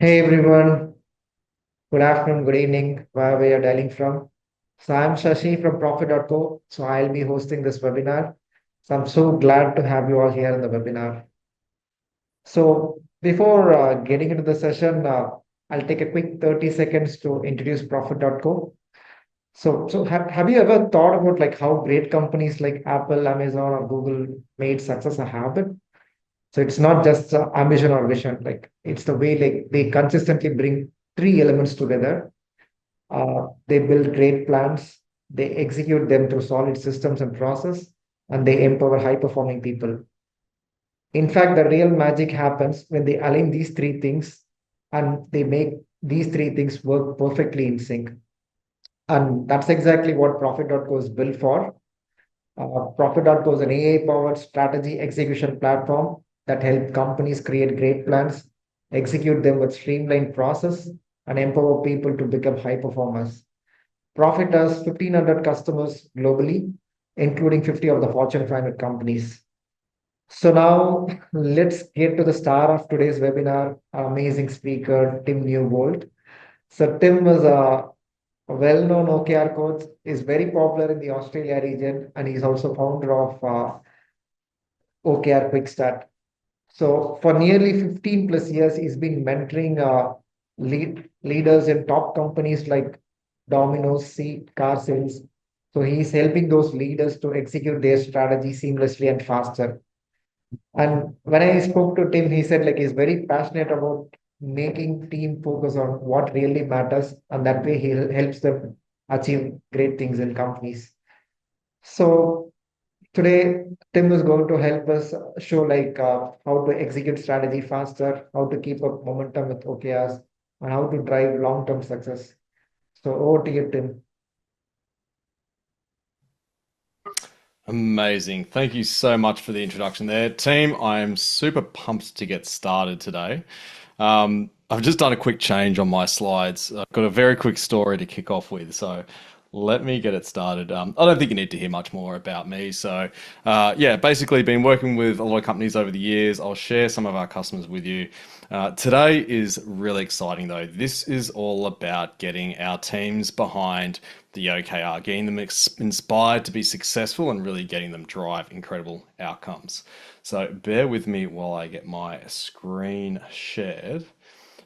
Hey everyone, good afternoon, good evening, wherever you're dialing from. So I'm Shashi from Profit.co. So I'll be hosting this webinar. So I'm so glad to have you all here in the webinar. So before getting into the session, I'll take a quick 30 seconds to introduce Profit.co. So have you ever thought about like how great companies like Apple, Amazon, or Google made success a habit? So it's not just ambition or vision, like it's the way like they consistently bring three elements together. They build great plans, they execute them through solid systems and process, and they empower high performing people. In fact, the real magic happens when they align these three things and they make these three things work perfectly in sync. And that's exactly what Profit.co is built for. Profit.co is an AI powered strategy execution platform that helps companies create great plans, execute them with streamlined process, and empower people to become high performers. Profit has 1,500 customers globally, including 50 of the Fortune 500 companies. So now let's get to the star of today's webinar, our amazing speaker, Tim Newbold. So Tim is a well-known OKR coach, is very popular in the Australia region, and he's also founder of OKR Quick Start. So for nearly 15 plus years, he's been mentoring leaders in top companies like Domino's, Seat, Car Sales. So he's helping those leaders to execute their strategy seamlessly and faster. And when I spoke to Tim, he said like he's very passionate about making team focus on what really matters, and that way he helps them achieve great things in companies. So today, Tim is going to help us show like how to execute strategy faster, how to keep up momentum with OKRs, and how to drive long-term success. So over to you, Tim. Amazing. Thank you so much for the introduction there. Team, I am super pumped to get started today. I've just done a quick change on my slides. I've got a very quick story to kick off with. So let me get it started. I don't think you need to hear much more about me. Yeah, basically been working with a lot of companies over the years. I'll share some of our customers with you. Today is really exciting though. This is all about getting our teams behind the OKR, getting them inspired to be successful and really getting them drive incredible outcomes. So bear with me while I get my screen shared.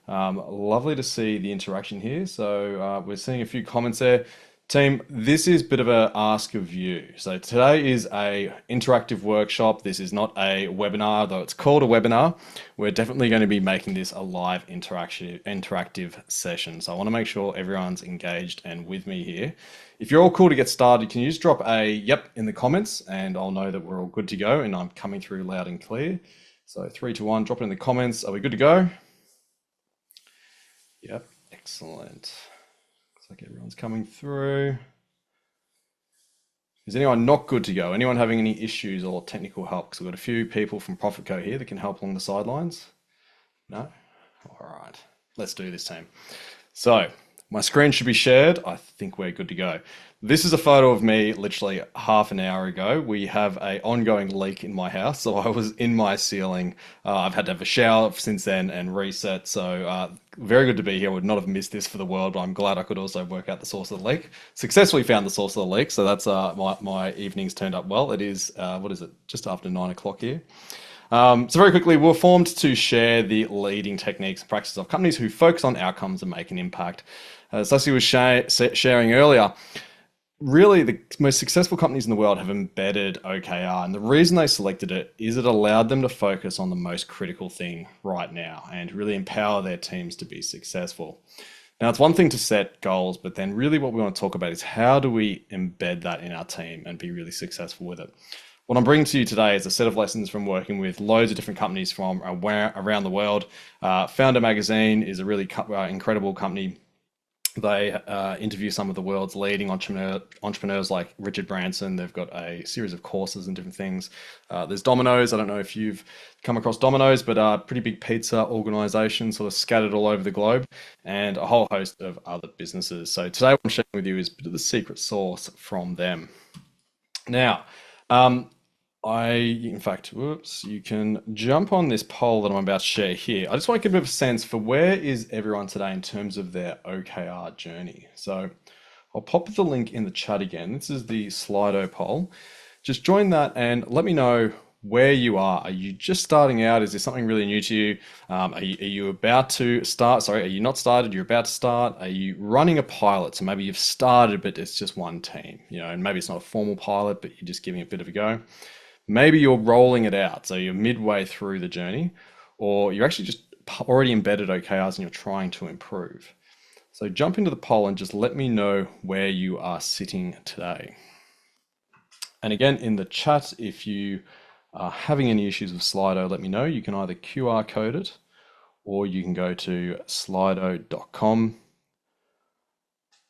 Lovely to see the interaction here. We're seeing a few comments there. Team, this is a bit of a ask of you. So today is a interactive workshop. This is not a webinar, though it's called a webinar. We're definitely going to be making this a live interactive session. So I want to make sure everyone's engaged and with me here. If you're all cool to get started, can you just drop a yep in the comments and I'll know that we're all good to go and I'm coming through loud and clear. So 3, 2, 1, drop it in the comments. Are we good to go? Yep, excellent. Looks like everyone's coming through. Is anyone not good to go? Anyone having any issues or technical help? Because we've got a few people from ProfitCo here that can help along the sidelines. No? All right, let's do this, team. So my screen should be shared. I think we're good to go. This is a photo of me literally half an hour ago. We have an ongoing leak in my house. So I was in my ceiling. I've had to have a shower since then and reset. So very good to be here. I would not have missed this for the world. But I'm glad I could also work out the source of the leak. Successfully found the source of the leak. So that's my evening's turned up well. It is, what is it? Just after 9 o'clock here. So very quickly, we're formed to share the leading techniques and practices of companies who focus on outcomes and make an impact. As Sussy was sharing earlier, really the most successful companies in the world have embedded OKR, and the reason they selected it is it allowed them to focus on the most critical thing right now and really empower their teams to be successful. Now, it's one thing to set goals, but then really what we want to talk about is how do we embed that in our team and be really successful with it. What I'm bringing to you today is a set of lessons from working with loads of different companies from around the world. Founder Magazine is a really incredible company. They interview some of the world's leading entrepreneurs like Richard Branson. They've got a series of courses and different things. There's Domino's. I don't know if you've come across Domino's, but a pretty big pizza organization sort of scattered all over the globe, and a whole host of other businesses. So today what I'm sharing with you is a bit of the secret sauce from them. Now, in fact, whoops, you can jump on this poll that I'm about to share here. I just want to give a bit of a sense for where is everyone today in terms of their OKR journey. So I'll pop the link in the chat again. This is the Slido poll. Just join that and let me know where you are. Are you just starting out? Is this something really new to you? Are you about to start? Sorry, are you not started? You're about to start. Are you running a pilot? So maybe you've started, but it's just one team, and maybe it's not a formal pilot, but you're just giving it a bit of a go. Maybe you're rolling it out. So you're midway through the journey, or you're actually just already embedded OKRs and you're trying to improve. So jump into the poll and just let me know where you are sitting today. And again, in the chat, if you are having any issues with Slido, let me know. You can either QR code it or you can go to slido.com.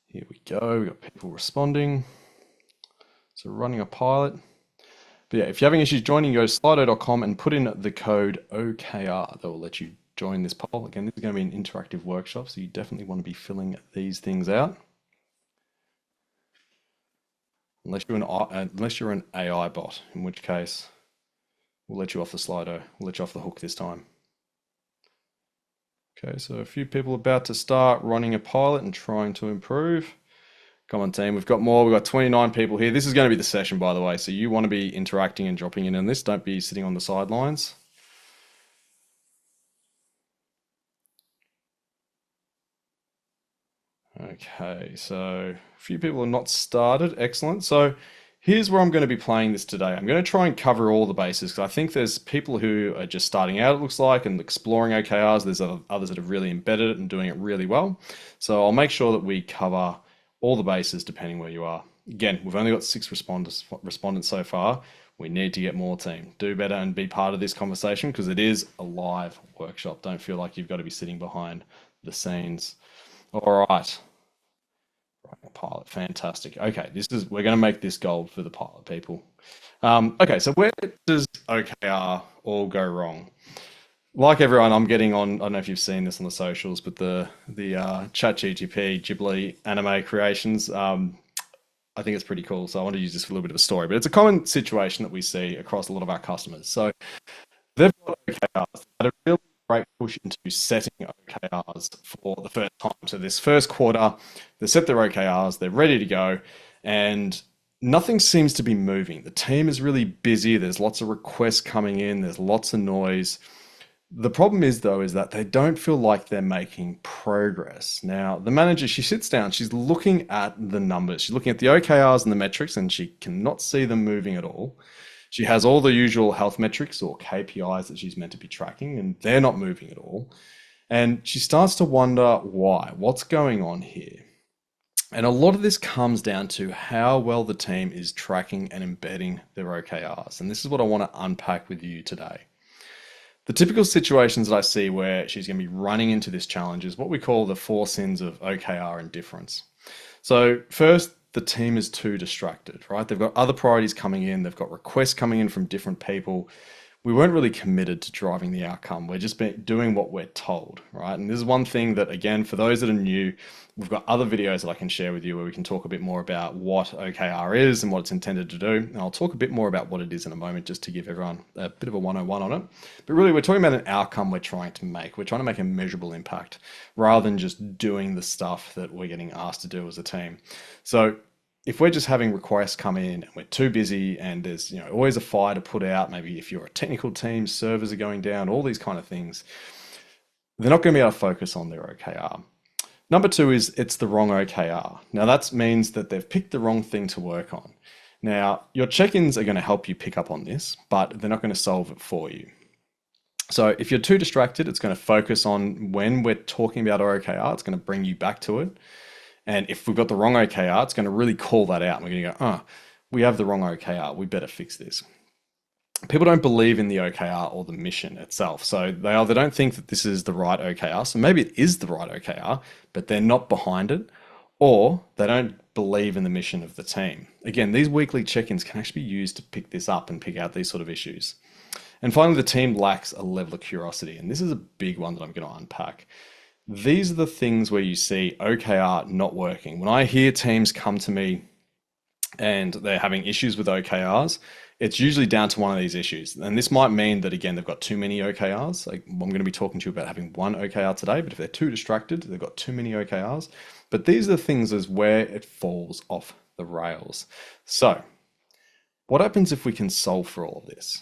Here we go. We've got people responding. So running a pilot. But yeah, if you're having issues joining, go to slido.com and put in the code OKR. That will let you join this poll. Again, this is going to be an interactive workshop, so you definitely want to be filling these things out. Unless you're an AI bot, in which case we'll let you off the Slido. We'll let you off the hook this time. Okay, so a few people about to start running a pilot and trying to improve. Come on, team. We've got more. We've got 29 people here. This is going to be the session, by the way. So you want to be interacting and dropping in on this. Don't be sitting on the sidelines. Okay, so a few people are not started. Excellent. So here's where I'm going to be playing this today. I'm going to try and cover all the bases because I think there's people who are just starting out, it looks like, and exploring OKRs. There's others that have really embedded it and doing it really well. So I'll make sure that we cover all the bases depending where you are. Again, we've only got 6 respondents so far. We need to get more, team. Do better and be part of this conversation because it is a live workshop. Don't feel like you've got to be sitting behind the scenes. All right. Pilot, fantastic. Okay, we're going to make this gold for the pilot, people. Okay, so where does OKR all go wrong? Like everyone, I'm getting on. I don't know if you've seen this on the socials, but the ChatGPT Ghibli anime creations. I think it's pretty cool. So I want to use this for a little bit of a story, but it's a common situation that we see across a lot of our customers. So they've got OKRs that are really great push into setting OKRs for the first time. So this first quarter, they set their OKRs, they're ready to go, and nothing seems to be moving. The team is really busy. There's lots of requests coming in. There's lots of noise. The problem is, though, is that they don't feel like they're making progress. Now, the manager, she sits down, she's looking at the numbers. She's looking at the OKRs and the metrics, and she cannot see them moving at all. She has all the usual health metrics or KPIs that she's meant to be tracking, and they're not moving at all. And she starts to wonder why, what's going on here? And a lot of this comes down to how well the team is tracking and embedding their OKRs. And this is what I want to unpack with you today. The typical situations that I see where she's going to be running into this challenge is what we call the 4 sins of OKR indifference. So first, the team is too distracted, right? They've got other priorities coming in. They've got requests coming in from different people. We weren't really committed to driving the outcome. We're just doing what we're told, right? And this is one thing that, again, for those that are new, we've got other videos that I can share with you where we can talk a bit more about what OKR is and what it's intended to do. And I'll talk a bit more about what it is in a moment, just to give everyone a bit of a 101 on it. But really, we're talking about an outcome we're trying to make. We're trying to make a measurable impact rather than just doing the stuff that we're getting asked to do as a team. So if we're just having requests come in and we're too busy and there's always a fire to put out, maybe if you're a technical team, servers are going down, all these kind of things, they're not going to be able to focus on their OKR. Number 2 is it's the wrong OKR. Now that means that they've picked the wrong thing to work on. Now your check-ins are going to help you pick up on this, but they're not going to solve it for you. So if you're too distracted, it's going to focus on when we're talking about our OKR, it's going to bring you back to it. And if we've got the wrong OKR, it's going to really call that out. And we're going to go, we have the wrong OKR. We better fix this. People don't believe in the OKR or the mission itself. So they either don't think that this is the right OKR. So maybe it is the right OKR, but they're not behind it, or they don't believe in the mission of the team. Again, these weekly check-ins can actually be used to pick this up and pick out these sort of issues. And finally, the team lacks a level of curiosity. And this is a big one that I'm going to unpack. These are the things where you see OKR not working. When I hear teams come to me and they're having issues with OKRs, it's usually down to one of these issues. And this might mean that, again, they've got too many OKRs. Like, I'm going to be talking to you about having one OKR today, but if they're too distracted, they've got too many OKRs. But these are the things as where it falls off the rails. So what happens if we can solve for all of this?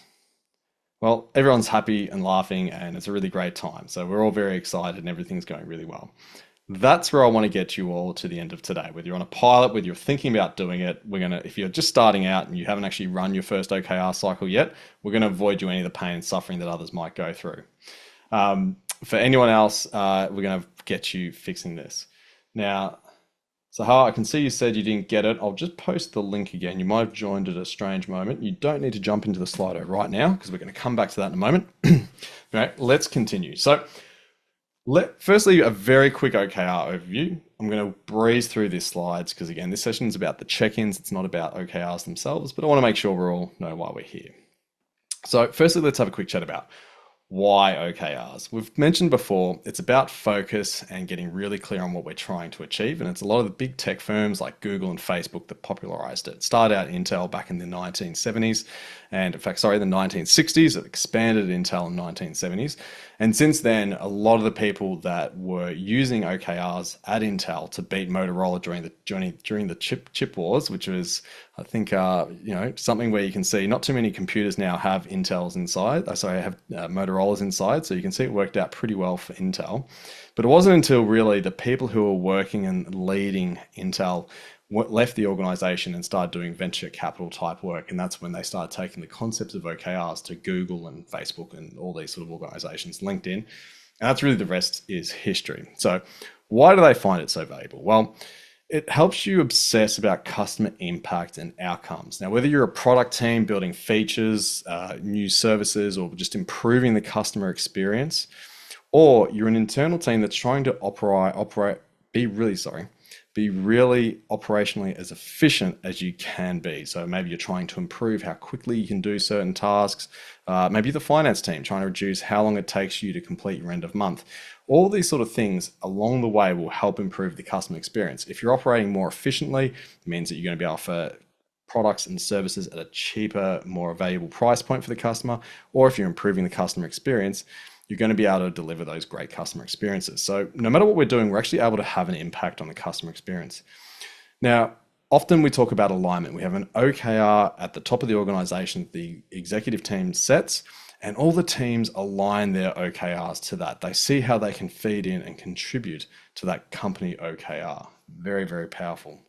Well, everyone's happy and laughing and it's a really great time. So we're all very excited and everything's going really well. That's where I want to get you all to the end of today. Whether you're on a pilot, whether you're thinking about doing it, if you're just starting out and you haven't actually run your first OKR cycle yet, we're going to avoid you any of the pain and suffering that others might go through. For anyone else, we're going to get you fixing this. Now, Sahar, I can see you said you didn't get it. I'll just post the link again. You might have joined at a strange moment. You don't need to jump into the Slido right now because we're going to come back to that in a moment. All right, let's continue. So firstly, a very quick OKR overview. I'm going to breeze through these slides because, again, this session is about the check-ins. It's not about OKRs themselves, but I want to make sure we all know why we're here. So firstly, let's have a quick chat about why OKRs. We've mentioned before, it's about focus and getting really clear on what we're trying to achieve. And it's a lot of the big tech firms like Google and Facebook that popularized it. It started out Intel back in the 1970s. And in fact, sorry, the 1960s. It expanded Intel in the 1970s. And since then, a lot of the people that were using OKRs at Intel to beat Motorola during the chip wars, which was, I think, something where you can see not too many computers now have Intels inside. Have Motorola's inside. So you can see it worked out pretty well for Intel. But it wasn't until really the people who were working and leading Intel left the organization and started doing venture capital type work. And that's when they started taking the concepts of OKRs to Google and Facebook and all these sort of organizations, LinkedIn. And that's really, the rest is history. So why do they find it so valuable? Well, it helps you obsess about customer impact and outcomes. Now, whether you're a product team building features, new services, or just improving the customer experience, or you're an internal team that's trying to be really operationally as efficient as you can be. So maybe you're trying to improve how quickly you can do certain tasks. Maybe the finance team trying to reduce how long it takes you to complete your end of month. All these sort of things along the way will help improve the customer experience. If you're operating more efficiently, it means that you're going to be able to offer products and services at a cheaper, more valuable price point for the customer. Or if you're improving the customer experience, you're going to be able to deliver those great customer experiences. So no matter what we're doing, we're actually able to have an impact on the customer experience. Now, often we talk about alignment. We have an OKR at the top of the organization, the executive team sets, and all the teams align their OKRs to that. They see how they can feed in and contribute to that company OKR. Very, very powerful.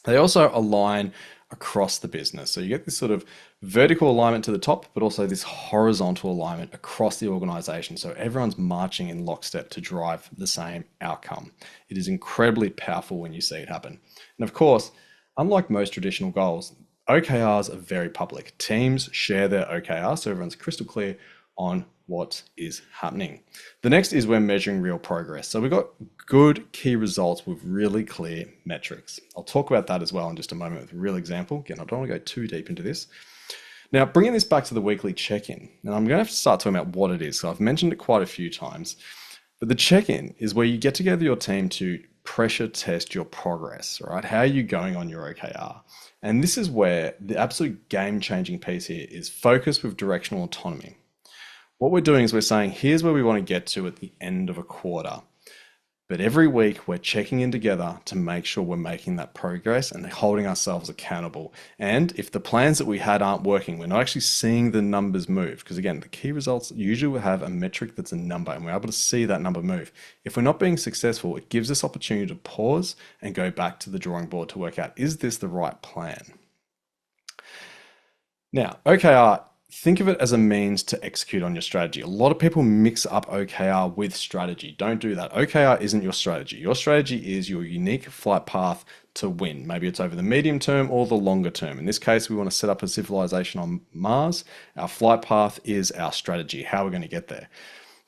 They also align across the business. So you get this sort of vertical alignment to the top, but also this horizontal alignment across the organization. So everyone's marching in lockstep to drive the same outcome. It is incredibly powerful when you see it happen. And of course, unlike most traditional goals, OKRs are very public. Teams share their OKR, so everyone's crystal clear on what is happening. The next is we're measuring real progress. So we've got good key results with really clear metrics. I'll talk about that as well in just a moment with a real example. Again, I don't want to go too deep into this. Now, bringing this back to the weekly check-in, and I'm going to have to start talking about what it is. So I've mentioned it quite a few times, but the check-in is where you get together your team to pressure test your progress, right? How are you going on your OKR? And this is where the absolute game-changing piece here is focus with directional autonomy. What we're doing is we're saying, here's where we want to get to at the end of a quarter. But every week we're checking in together to make sure we're making that progress and holding ourselves accountable. And if the plans that we had aren't working, we're not actually seeing the numbers move. Because again, the key results usually will have a metric that's a number and we're able to see that number move. If we're not being successful, it gives us opportunity to pause and go back to the drawing board to work out, is this the right plan? Now, OKR, think of it as a means to execute on your strategy. A lot of people mix up OKR with strategy. Don't do that. OKR isn't your strategy. Your strategy is your unique flight path to win. Maybe it's over the medium term or the longer term. In this case, we want to set up a civilization on Mars. Our flight path is our strategy, how we're going to get there.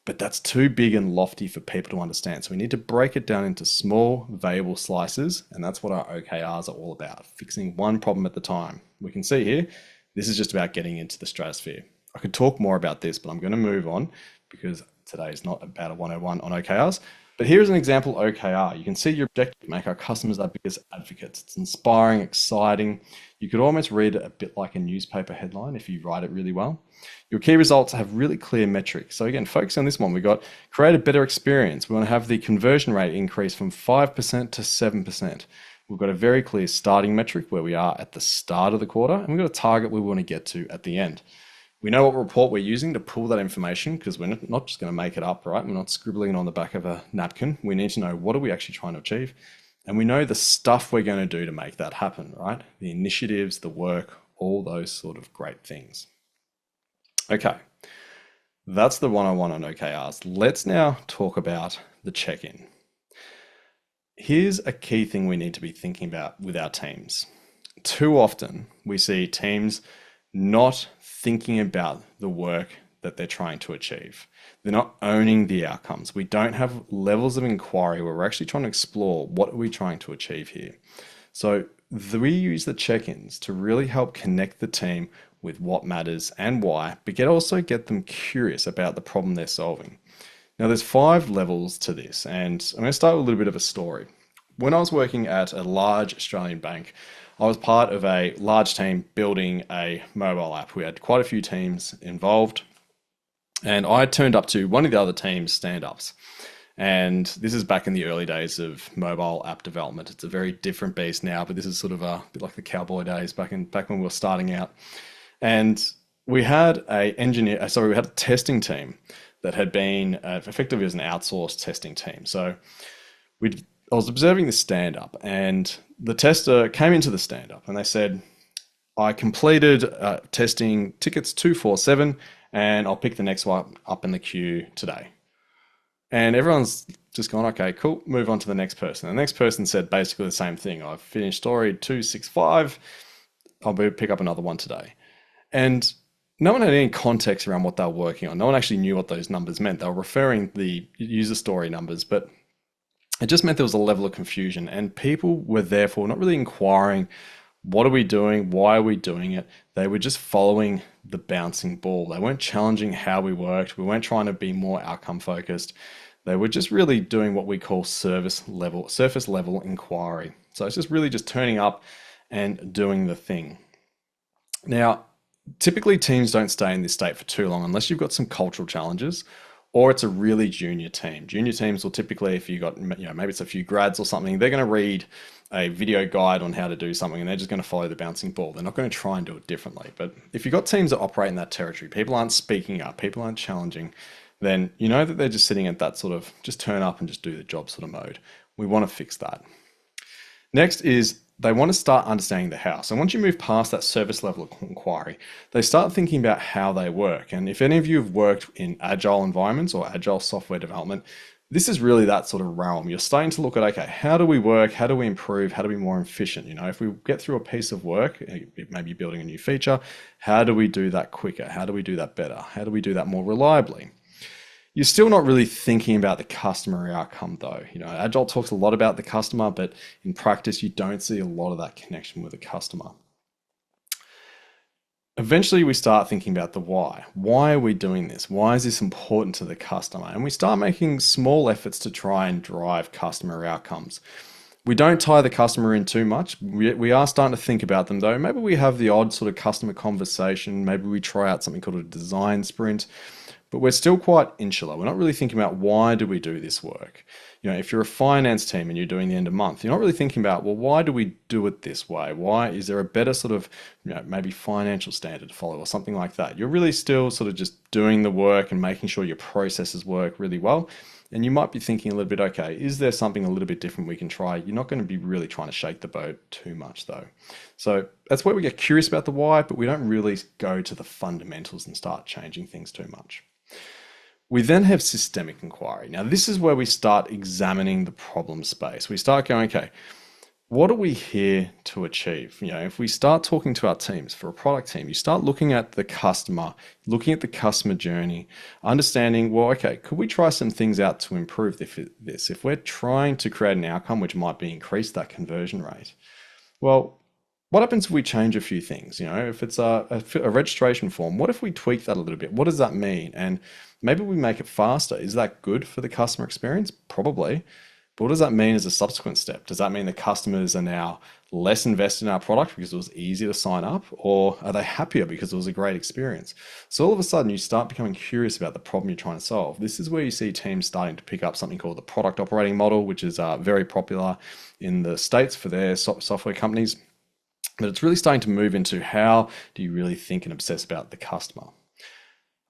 But that's too big and lofty for people to understand. So we need to break it down into small, valuable slices. And that's what our OKRs are all about, fixing one problem at a time. We can see here, this is just about getting into the stratosphere. I could talk more about this, but I'm going to move on because today is not about a 101 on OKRs. But here's an example OKR. You can see your objective: make our customers our biggest advocates. It's inspiring, exciting. You could almost read it a bit like a newspaper headline if you write it really well. Your key results have really clear metrics. So again, focus on this one. We got create a better experience. We want to have the conversion rate increase from 5% to 7%. We've got a very clear starting metric where we are at the start of the quarter, and we've got a target we want to get to at the end. We know what report we're using to pull that information, because we're not just going to make it up, right? We're not scribbling it on the back of a napkin. We need to know, what are we actually trying to achieve? And we know the stuff we're going to do to make that happen, right? The initiatives, the work, all those sort of great things. Okay, that's the 101 on OKRs. Let's now talk about the check-in. Here's a key thing we need to be thinking about with our teams. Too often we see teams not thinking about the work that they're trying to achieve. They're not owning the outcomes. We don't have levels of inquiry where we're actually trying to explore, what are we trying to achieve here? So we use the check-ins to really help connect the team with what matters and why, but also get them curious about the problem they're solving. Now there's 5 levels to this, and I'm going to start with a little bit of a story. When I was working at a large Australian bank, I was part of a large team building a mobile app. We had quite a few teams involved, and I turned up to one of the other team's stand-ups. And this is back in the early days of mobile app development. It's a very different beast now, but this is sort of a bit like the cowboy days back when we were starting out. And we had a testing team that had been effectively as an outsourced testing team. So I was observing this stand-up, and the tester came into the stand-up and they said, I completed testing tickets 247, and I'll pick the next one up in the queue today. And everyone's just gone, okay, cool, move on to the next person. The next person said basically the same thing. I've finished story 265, I'll pick up another one today. And no one had any context around what they were working on. No one actually knew what those numbers meant. They were referring the user story numbers, but it just meant there was a level of confusion, and people were therefore not really inquiring, what are we doing? Why are we doing it? They were just following the bouncing ball. They weren't challenging how we worked. We weren't trying to be more outcome focused. They were just really doing what we call surface level inquiry. So it's just really just turning up and doing the thing. Now, typically teams don't stay in this state for too long unless you've got some cultural challenges, or it's a really junior team. Junior teams will typically, if you got, maybe it's a few grads or something, they're going to read a video guide on how to do something, and they're just going to follow the bouncing ball. They're not going to try and do it differently. But if you've got teams that operate in that territory, people aren't speaking up, people aren't challenging, then you know that they're just sitting at that sort of just turn up and just do the job sort of mode. We want to fix that. Next is they want to start understanding the how. So once you move past that service level of inquiry, they start thinking about how they work. And if any of you have worked in agile environments or agile software development, this is really that sort of realm. You're starting to look at, okay, how do we work? How do we improve? How do we be more efficient? If we get through a piece of work, maybe building a new feature, how do we do that quicker? How do we do that better? How do we do that more reliably? You're still not really thinking about the customer outcome though. Agile talks a lot about the customer, but in practice, you don't see a lot of that connection with the customer. Eventually, we start thinking about the why. Why are we doing this? Why is this important to the customer? And we start making small efforts to try and drive customer outcomes. We don't tie the customer in too much. We are starting to think about them though. Maybe we have the odd sort of customer conversation. Maybe we try out something called a design sprint. But we're still quite insular. We're not really thinking about why do we do this work. If you're a finance team and you're doing the end of month, you're not really thinking about, well, why do we do it this way? Why is there a better sort of, maybe financial standard to follow or something like that? You're really still sort of just doing the work and making sure your processes work really well. And you might be thinking a little bit, okay, is there something a little bit different we can try? You're not going to be really trying to shake the boat too much though. So that's where we get curious about the why, but we don't really go to the fundamentals and start changing things too much. We then have systemic inquiry. Now, this is where we start examining the problem space. We start going, okay, what are we here to achieve? If we start talking to our teams, for a product team, you start looking at the customer, looking at the customer journey, understanding, well, okay, could we try some things out to improve this? If we're trying to create an outcome which might be increase that conversion rate, well, what happens if we change a few things? If it's a registration form, what if we tweak that a little bit? What does that mean? And maybe we make it faster. Is that good for the customer experience? Probably. But what does that mean as a subsequent step? Does that mean the customers are now less invested in our product because it was easy to sign up, or are they happier because it was a great experience? So all of a sudden you start becoming curious about the problem you're trying to solve. This is where you see teams starting to pick up something called the product operating model, which is very popular in the States for their software companies. But it's really starting to move into how do you really think and obsess about the customer?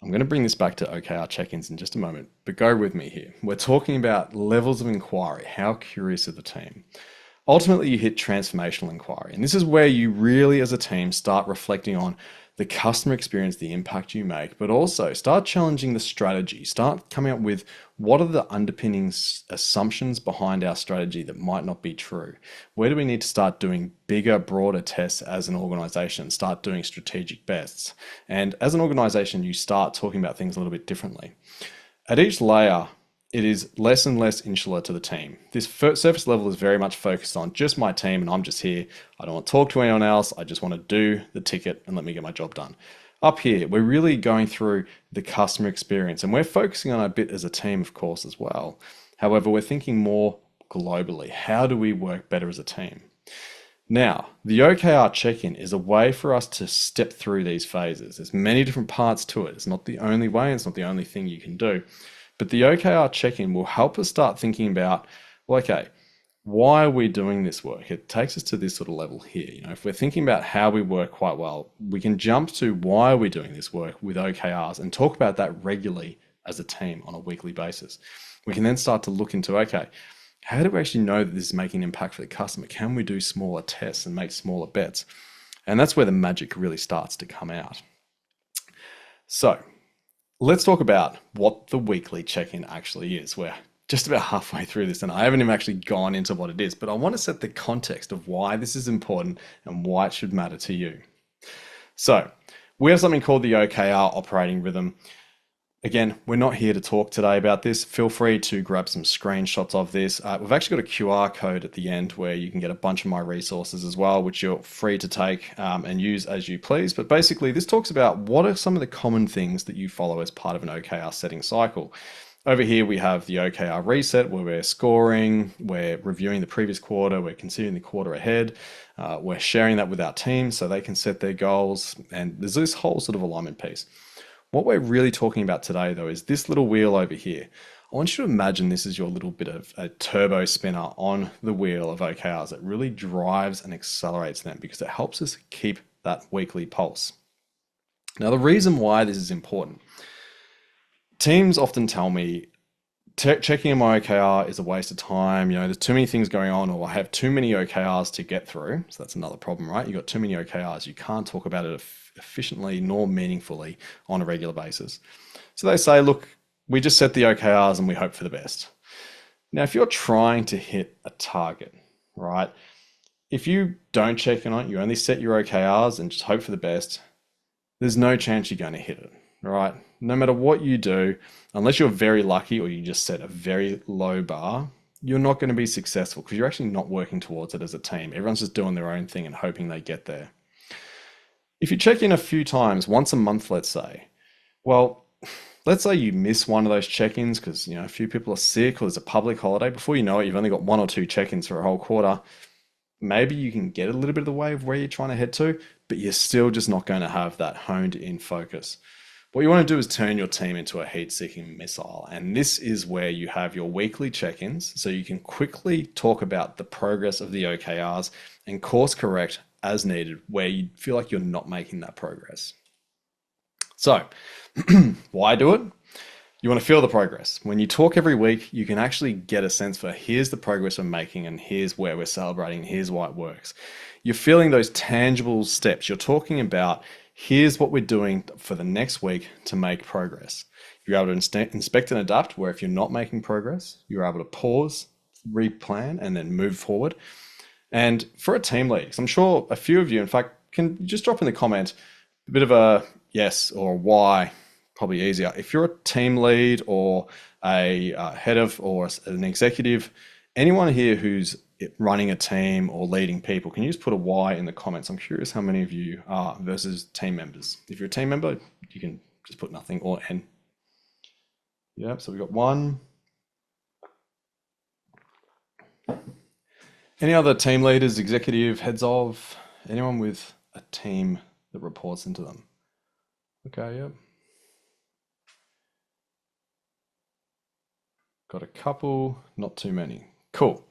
I'm going to bring this back to OKR check-ins in just a moment, but go with me here. We're talking about levels of inquiry. How curious are the team? Ultimately, you hit transformational inquiry. And this is where you really, as a team, start reflecting on the customer experience, the impact you make, but also start challenging the strategy. Start coming up with what are the underpinning assumptions behind our strategy that might not be true? Where do we need to start doing bigger, broader tests as an organization? Start doing strategic bets. And as an organization, you start talking about things a little bit differently. At each layer, it is less and less insular to the team. This surface level is very much focused on just my team and I'm just here. I don't want to talk to anyone else. I just want to do the ticket and let me get my job done. Up here, we're really going through the customer experience and we're focusing on a bit as a team, of course, as well. However, we're thinking more globally. How do we work better as a team? Now, the OKR check-in is a way for us to step through these phases. There's many different parts to it. It's not the only way. It's not the only thing you can do. But the OKR check-in will help us start thinking about, well, okay, why are we doing this work? It takes us to this sort of level here. If we're thinking about how we work quite well, we can jump to why are we doing this work with OKRs and talk about that regularly as a team on a weekly basis. We can then start to look into, okay, how do we actually know that this is making an impact for the customer? Can we do smaller tests and make smaller bets? And that's where the magic really starts to come out. So let's talk about what the weekly check-in actually is. We're just about halfway through this and I haven't even actually gone into what it is, but I want to set the context of why this is important and why it should matter to you. So we have something called the OKR operating rhythm. Again, we're not here to talk today about this. Feel free to grab some screenshots of this. We've actually got a QR code at the end where you can get a bunch of my resources as well, which you're free to take and use as you please. But basically, this talks about what are some of the common things that you follow as part of an OKR setting cycle. Over here, we have the OKR reset where we're scoring, we're reviewing the previous quarter, we're considering the quarter ahead, we're sharing that with our team so they can set their goals. And there's this whole sort of alignment piece. What we're really talking about today, though, is this little wheel over here. I want you to imagine this is your little bit of a turbo spinner on the wheel of OKRs. It really drives and accelerates them because it helps us keep that weekly pulse. Now, the reason why this is important, teams often tell me checking my OKR is a waste of time. There's too many things going on, or I have too many OKRs to get through. So that's another problem, right? You've got too many OKRs. You can't talk about it efficiently nor meaningfully on a regular basis. So they say, look, we just set the OKRs and we hope for the best. Now, if you're trying to hit a target, right? If you don't check in on it, you only set your OKRs and just hope for the best, there's no chance you're going to hit it, right? No matter what you do, unless you're very lucky or you just set a very low bar, you're not going to be successful because you're actually not working towards it as a team. Everyone's just doing their own thing and hoping they get there. If you check in a few times, once a month, let's say, well, let's say you miss one of those check-ins because a few people are sick or there's a public holiday. Before you know it, you've only got 1 or 2 check-ins for a whole quarter. Maybe you can get a little bit of the way of where you're trying to head to, but you're still just not going to have that honed in focus. What you want to do is turn your team into a heat-seeking missile. And this is where you have your weekly check-ins so you can quickly talk about the progress of the OKRs and course correct as needed where you feel like you're not making that progress. So why do it? You want to feel the progress. When you talk every week, you can actually get a sense for here's the progress we're making and here's where we're celebrating, here's why it works. You're feeling those tangible steps. You're talking about here's what we're doing for the next week to make progress. You're able to inspect and adapt where if you're not making progress, you're able to pause, replan, and then move forward. And for a team lead, I'm sure a few of you, in fact, can just drop in the comment a bit of a yes or a why, probably easier. If you're a team lead or a head of or an executive, anyone here who's running a team or leading people, can you just put a Y in the comments? I'm curious how many of you are versus team members. If you're a team member, you can just put nothing or N. Yep, so we got 1. Any other team leaders, executive, heads of, anyone with a team that reports into them? Okay, yep. Got a couple, not too many. Cool.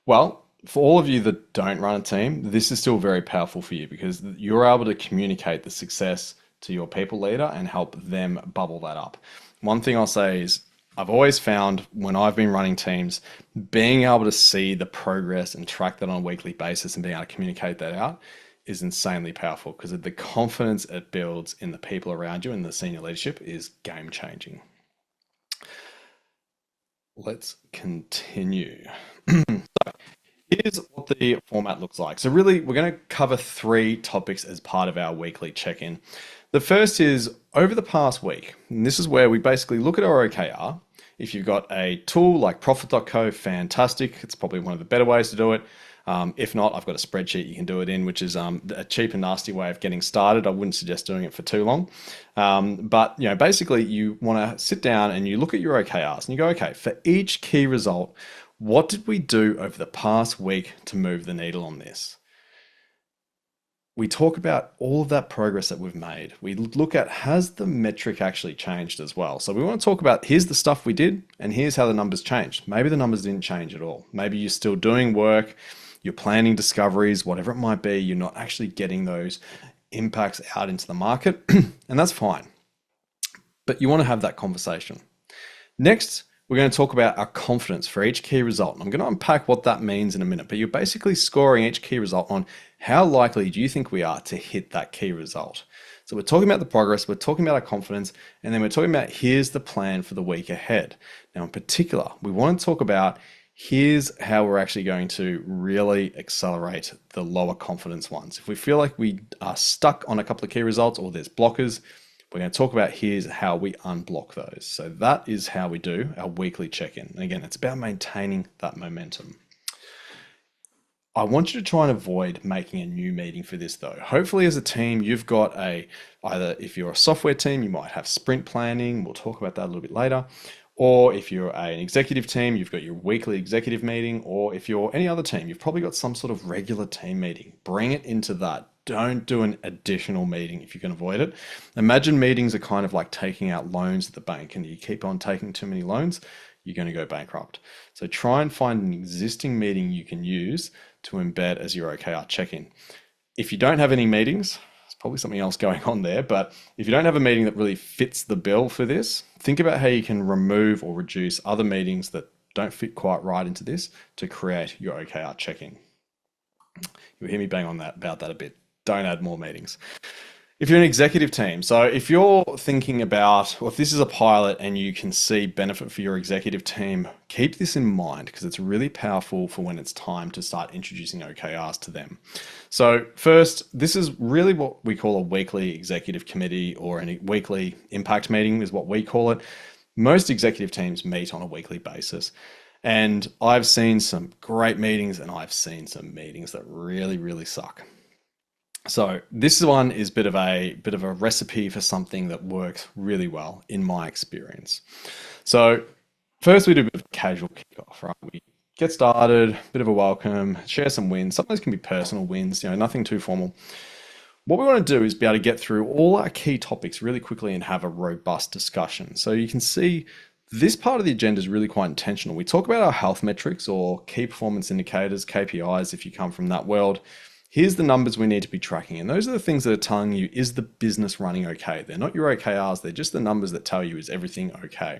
Well, for all of you that don't run a team, this is still very powerful for you because you're able to communicate the success to your people leader and help them bubble that up. One thing I'll say is I've always found when I've been running teams, being able to see the progress and track that on a weekly basis and being able to communicate that out is insanely powerful because the confidence it builds in the people around you and the senior leadership is game changing. Let's continue. So here's what the format looks like. So really, we're going to cover 3 topics as part of our weekly check-in. The first is over the past week, and this is where we basically look at our OKR. If you've got a tool like Profit.co, fantastic. It's probably one of the better ways to do it. If not, I've got a spreadsheet you can do it in, which is a cheap and nasty way of getting started. I wouldn't suggest doing it for too long. But basically you want to sit down and you look at your OKRs and you go, okay, for each key result, what did we do over the past week to move the needle on this? We talk about all of that progress that we've made. We look at, has the metric actually changed as well? So we want to talk about, here's the stuff we did and here's how the numbers changed. Maybe the numbers didn't change at all. Maybe you're still doing work, you're planning discoveries, whatever it might be, you're not actually getting those impacts out into the market, and that's fine. But you want to have that conversation. Next, we're going to talk about our confidence for each key result. And I'm going to unpack what that means in a minute, but you're basically scoring each key result on how likely do you think we are to hit that key result. So we're talking about the progress, we're talking about our confidence, and then we're talking about here's the plan for the week ahead. Now, in particular, we want to talk about here's how we're actually going to really accelerate the lower confidence ones. If we feel like we are stuck on a couple of key results or there's blockers, we're going to talk about here's how we unblock those. So that is how we do our weekly check-in. And again, it's about maintaining that momentum. I want you to try and avoid making a new meeting for this though. Hopefully as a team, you've got either if you're a software team, you might have sprint planning. We'll talk about that a little bit later. Or if you're an executive team, you've got your weekly executive meeting, or if you're any other team, you've probably got some sort of regular team meeting. Bring it into that. Don't do an additional meeting if you can avoid it. Imagine meetings are kind of like taking out loans at the bank, and you keep on taking too many loans, you're going to go bankrupt. So try and find an existing meeting you can use to embed as your OKR check-in. If you don't have any meetings, probably something else going on there, but if you don't have a meeting that really fits the bill for this, think about how you can remove or reduce other meetings that don't fit quite right into this to create your OKR check-in. You'll hear me bang on that about that a bit. Don't add more meetings. If you're an executive team, so if you're thinking about, or if this is a pilot and you can see benefit for your executive team, keep this in mind because it's really powerful for when it's time to start introducing OKRs to them. So first, this is really what we call a weekly executive committee or a weekly impact meeting is what we call it. Most executive teams meet on a weekly basis. And I've seen some great meetings and I've seen some meetings that really, really suck. So this one is a bit of a recipe for something that works really well in my experience. So first we do a bit of a casual kickoff, right? We get started, bit of a welcome, share some wins. Some of those can be personal wins, nothing too formal. What we want to do is be able to get through all our key topics really quickly and have a robust discussion. So you can see this part of the agenda is really quite intentional. We talk about our health metrics or key performance indicators, KPIs, if you come from that world. Here's the numbers we need to be tracking. And those are the things that are telling you, is the business running okay? They're not your OKRs, they're just the numbers that tell you, is everything okay?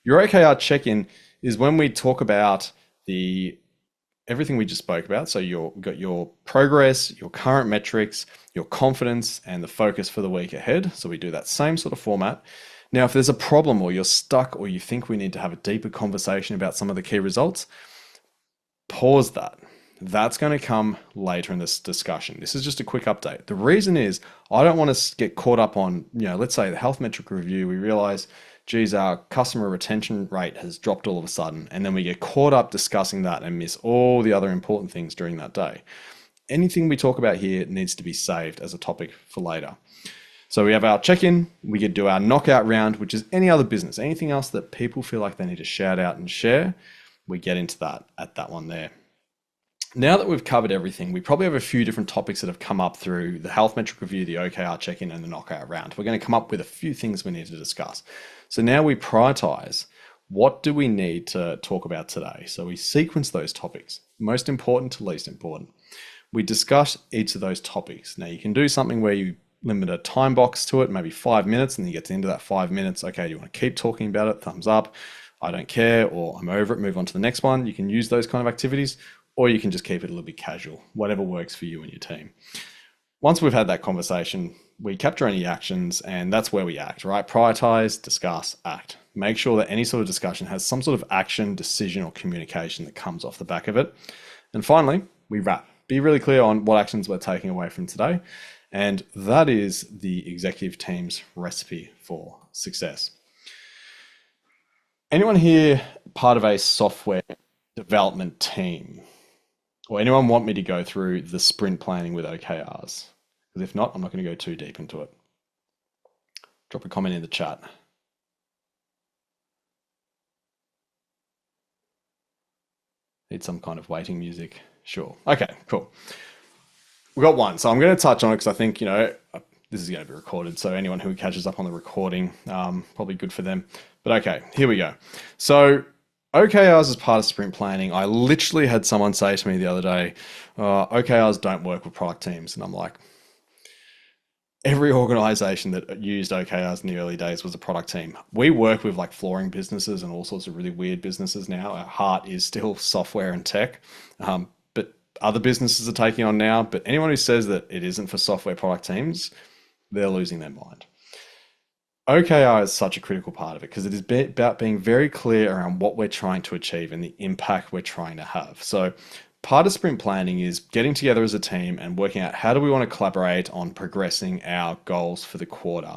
Your OKR check-in is when we talk about everything we just spoke about. So you've got your progress, your current metrics, your confidence, and the focus for the week ahead. So we do that same sort of format. Now, if there's a problem or you're stuck or you think we need to have a deeper conversation about some of the key results, pause that. That's going to come later in this discussion. This is just a quick update. The reason is I don't want to get caught up on, let's say the health metric review. We realize geez, our customer retention rate has dropped all of a sudden. And then we get caught up discussing that and miss all the other important things during that day. Anything we talk about here needs to be saved as a topic for later. So we have our check-in, we could do our knockout round, which is any other business, anything else that people feel like they need to shout out and share, we get into that at that one there. Now that we've covered everything, we probably have a few different topics that have come up through the health metric review, the OKR check-in, and the knockout round. We're going to come up with a few things we need to discuss. So now we prioritize, what do we need to talk about today? So we sequence those topics, most important to least important. We discuss each of those topics. Now you can do something where you limit a time box to it, maybe 5 minutes, and then you get to the end of that 5 minutes. Okay, do you want to keep talking about it? Thumbs up. I don't care, or I'm over it, move on to the next one. You can use those kind of activities, or you can just keep it a little bit casual, whatever works for you and your team. Once we've had that conversation, we capture any actions, and that's where we act, right? Prioritize, discuss, act. Make sure that any sort of discussion has some sort of action, decision, or communication that comes off the back of it. And finally, we wrap. Be really clear on what actions we're taking away from today. And that is the executive team's recipe for success. Anyone here part of a software development team? Or anyone want me to go through the sprint planning with OKRs? Because if not, I'm not going to go too deep into it. Drop a comment in the chat. Need some kind of waiting music. Sure. Okay, cool. We've got one. So I'm going to touch on it because I think, this is going to be recorded. So anyone who catches up on the recording, probably good for them. But okay, here we go. So OKRs as part of sprint planning. I literally had someone say to me the other day, OKRs don't work with product teams. And I'm like, every organization that used OKRs in the early days was a product team. We work with like flooring businesses and all sorts of really weird businesses now. Our heart is still software and tech. But other businesses are taking on now. But anyone who says that it isn't for software product teams, they're losing their mind. OKR is such a critical part of it because it is about being very clear around what we're trying to achieve and the impact we're trying to have. So part of sprint planning is getting together as a team and working out how do we want to collaborate on progressing our goals for the quarter.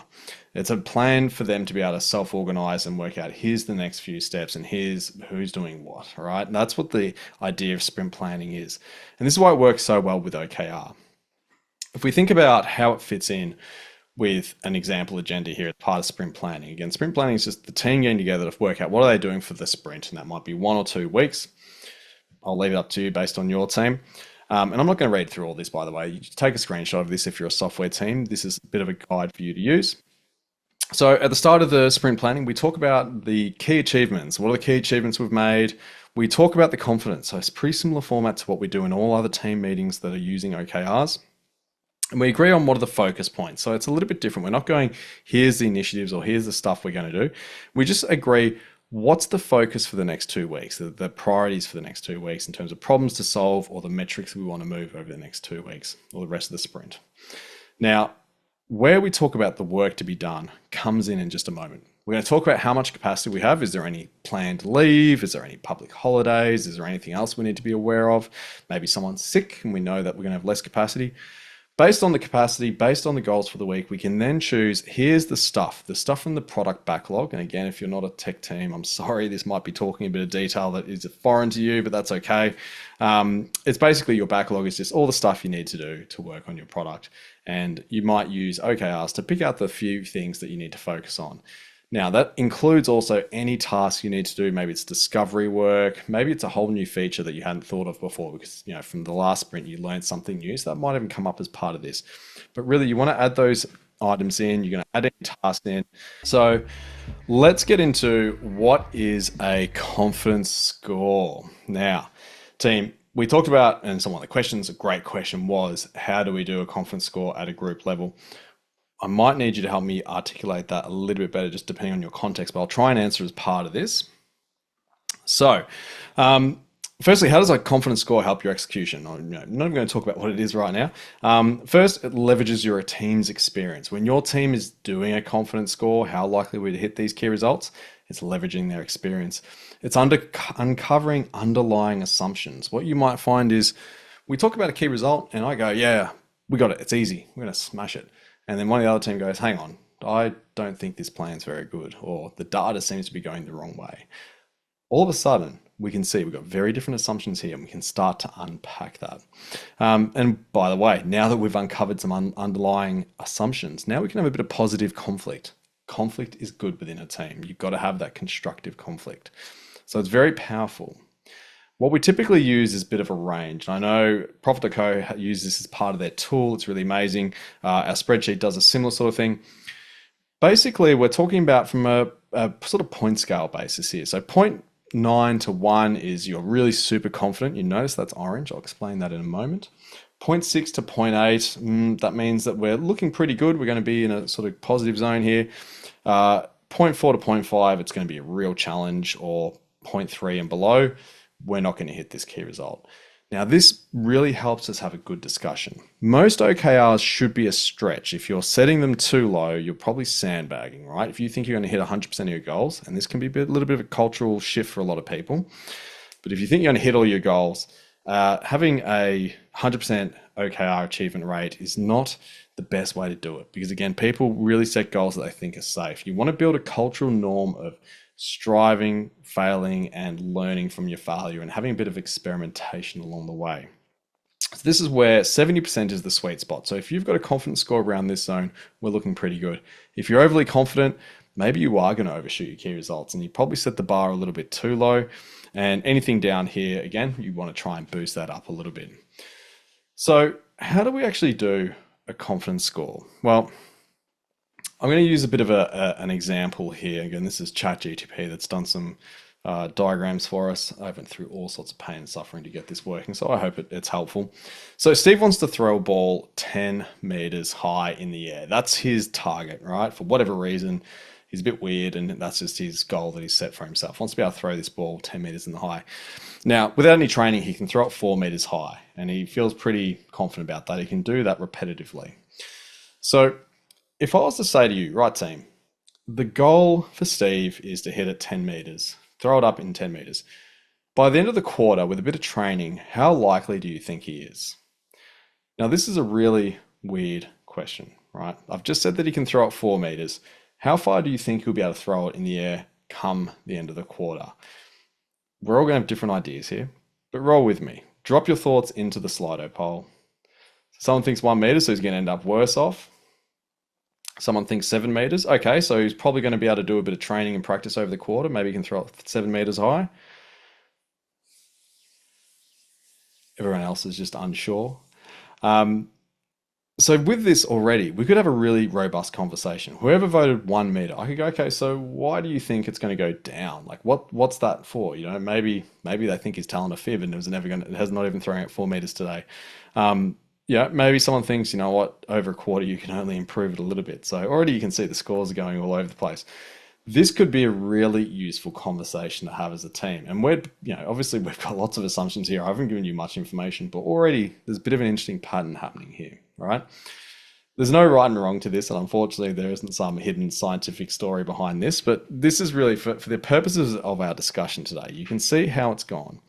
It's a plan for them to be able to self-organize and work out, here's the next few steps and here's who's doing what, all right? And that's what the idea of sprint planning is. And this is why it works so well with OKR. If we think about how it fits in with an example agenda here as part of sprint planning. Again, sprint planning is just the team getting together to work out what are they doing for the sprint, and that might be 1 or 2 weeks. I'll leave it up to you based on your team. And I'm not going to read through all this, by the way. You take a screenshot of this if you're a software team. This is a bit of a guide for you to use. So at the start of the sprint planning, we talk about the key achievements. What are the key achievements we've made? We talk about the confidence. So it's a pretty similar format to what we do in all other team meetings that are using OKRs. And we agree on what are the focus points. So it's a little bit different. We're not going, here's the initiatives or here's the stuff we're going to do. We just agree what's the focus for the next 2 weeks, the priorities for the next 2 weeks in terms of problems to solve or the metrics we want to move over the next 2 weeks or the rest of the sprint. Now, where we talk about the work to be done comes in just a moment. We're going to talk about how much capacity we have. Is there any planned leave? Is there any public holidays? Is there anything else we need to be aware of? Maybe someone's sick and we know that we're going to have less capacity. Based on the capacity, based on the goals for the week, we can then choose, here's the stuff from the product backlog. And again, if you're not a tech team, I'm sorry, this might be talking a bit of detail that is foreign to you, but that's okay. It's basically your backlog is just all the stuff you need to do to work on your product. And you might use OKRs to pick out the few things that you need to focus on. Now, that includes also any task you need to do. Maybe it's discovery work. Maybe it's a whole new feature that you hadn't thought of before because, from the last sprint, you learned something new. So that might even come up as part of this. But really, you want to add those items in. You're going to add any tasks in. So let's get into what is a confidence score. Now, team, we talked about, and some of the questions, a great question was, how do we do a confidence score at a group level? I might need you to help me articulate that a little bit better, just depending on your context, but I'll try and answer as part of this. So, firstly, how does a confidence score help your execution? I'm not even going to talk about what it is right now. First, it leverages your team's experience. When your team is doing a confidence score, how likely are we to hit these key results? It's leveraging their experience. It's uncovering underlying assumptions. What you might find is we talk about a key result and I go, yeah, we got it. It's easy. We're going to smash it. And then one of the other team goes, hang on, I don't think this plan's very good, or the data seems to be going the wrong way. All of a sudden, we can see we've got very different assumptions here, and we can start to unpack that. And by the way, now that we've uncovered some underlying assumptions, now we can have a bit of positive conflict. Conflict is good within a team. You've got to have that constructive conflict. So it's very powerful. What we typically use is a bit of a range. I know Profit.co uses this as part of their tool. It's really amazing. Our spreadsheet does a similar sort of thing. Basically, we're talking about from a sort of point scale basis here. So 0.9 to 1 is you're really super confident. You notice that's orange. I'll explain that in a moment. 0.6 to 0.8, that means that we're looking pretty good. We're going to be in a sort of positive zone here. 0.4 to 0.5, it's going to be a real challenge, or 0.3 and below, we're not going to hit this key result. Now, this really helps us have a good discussion. Most OKRs should be a stretch. If you're setting them too low, you're probably sandbagging, right? If you think you're going to hit 100% of your goals, and this can be a little bit of a cultural shift for a lot of people, but if you think you're going to hit all your goals, having a 100% OKR achievement rate is not the best way to do it, because again, people really set goals that they think are safe. You want to build a cultural norm of striving, failing, and learning from your failure, and having a bit of experimentation along the way. So this is where 70% is the sweet spot. So if you've got a confidence score around this zone, we're looking pretty good. If you're overly confident, maybe you are going to overshoot your key results, and you probably set the bar a little bit too low. And anything down here, again, you want to try and boost that up a little bit. So how do we actually do a confidence score? Well, I'm going to use a bit of an example here. Again, this is ChatGPT that's done some diagrams for us. I went through all sorts of pain and suffering to get this working, so I hope it's helpful. So Steve wants to throw a ball 10 meters high in the air. That's his target, right? For whatever reason, he's a bit weird, and that's just his goal that he's set for himself. Wants to be able to throw this ball 10 meters in the high. Now, without any training, he can throw it 4 meters high, and he feels pretty confident about that. He can do that repetitively. So if I was to say to you, right team, the goal for Steve is to hit it 10 meters, throw it up in 10 meters. By the end of the quarter, with a bit of training, how likely do you think he is? Now, this is a really weird question, right? I've just said that he can throw it 4 meters. How far do you think he'll be able to throw it in the air come the end of the quarter? We're all going to have different ideas here, but roll with me. Drop your thoughts into the Slido poll. Someone thinks 1 meter, so he's going to end up worse off. Someone thinks 7 meters. Okay, so he's probably going to be able to do a bit of training and practice over the quarter. Maybe he can throw it 7 meters high. Everyone else is just unsure. So with this already, we could have a really robust conversation. Whoever voted 1 meter, I could go, okay, so why do you think it's going to go down? Like, what's that for? You know, maybe they think he's telling a fib and it has not even thrown out 4 meters today. Yeah, maybe someone thinks, you know what, over a quarter, you can only improve it a little bit. So already you can see the scores are going all over the place. This could be a really useful conversation to have as a team. And obviously we've got lots of assumptions here. I haven't given you much information, but already there's a bit of an interesting pattern happening here, right? There's no right and wrong to this, and unfortunately there isn't some hidden scientific story behind this, but this is really for the purposes of our discussion today. You can see how it's gone.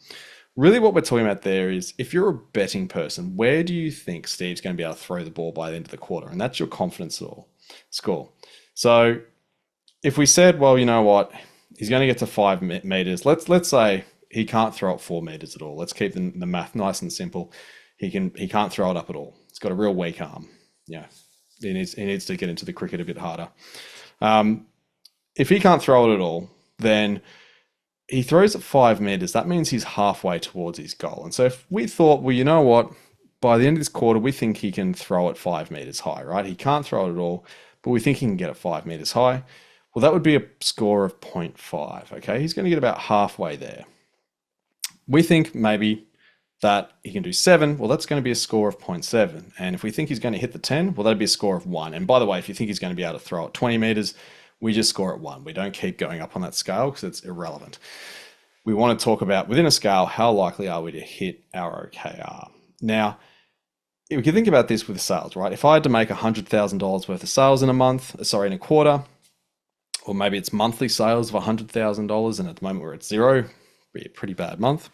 Really what we're talking about there is, if you're a betting person, where do you think Steve's going to be able to throw the ball by the end of the quarter? And that's your confidence score. So if we said, well, you know what, he's going to get to 5 meters. Let's say he can't throw it 4 meters at all. Let's keep the math nice and simple. He can't throw it up at all. He's got a real weak arm. Yeah, he needs to get into the cricket a bit harder. If he can't throw it at all, then he throws at 5 meters. That means he's halfway towards his goal. And so if we thought, well, you know what, by the end of this quarter, we think he can throw it 5 meters high, right? He can't throw it at all, but we think he can get it 5 meters high. Well, that would be a score of 0.5, okay? He's going to get about halfway there. We think maybe that he can do 7. Well, that's going to be a score of 0.7. And if we think he's going to hit the 10, well, that'd be a score of 1. And by the way, if you think he's going to be able to throw it 20 meters, we just score at 1. We don't keep going up on that scale because it's irrelevant. We want to talk about, within a scale, how likely are we to hit our OKR? Now, if we can think about this with sales, right? If I had to make $100,000 worth of sales in a quarter, or maybe it's monthly sales of $100,000, and at the moment we're at 0, be a pretty bad month.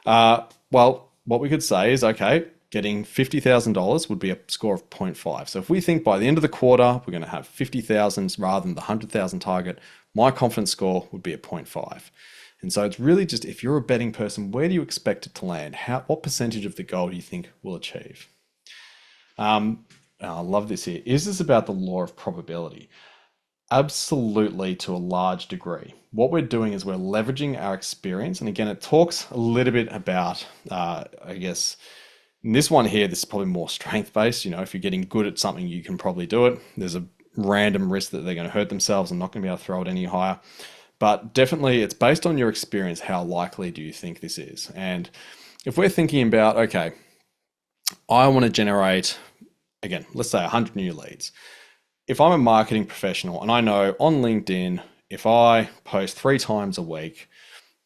Well, what we could say is, okay, getting $50,000 would be a score of 0.5. So if we think by the end of the quarter, we're going to have 50,000 rather than the 100,000 target, my confidence score would be a 0.5. And so it's really just, if you're a betting person, where do you expect it to land? What percentage of the goal do you think we'll achieve? I love this here. Is this about the law of probability? Absolutely, to a large degree. What we're doing is we're leveraging our experience. And again, it talks a little bit about, I guess, in this one here, this is probably more strength-based. If you're getting good at something, you can probably do it. There's a random risk that they're going to hurt themselves and not going to be able to throw it any higher. But definitely, it's based on your experience. How likely do you think this is? And if we're thinking about, okay, I want to generate, again, let's say 100 new leads. If I'm a marketing professional and I know on LinkedIn, if I post 3 times a week,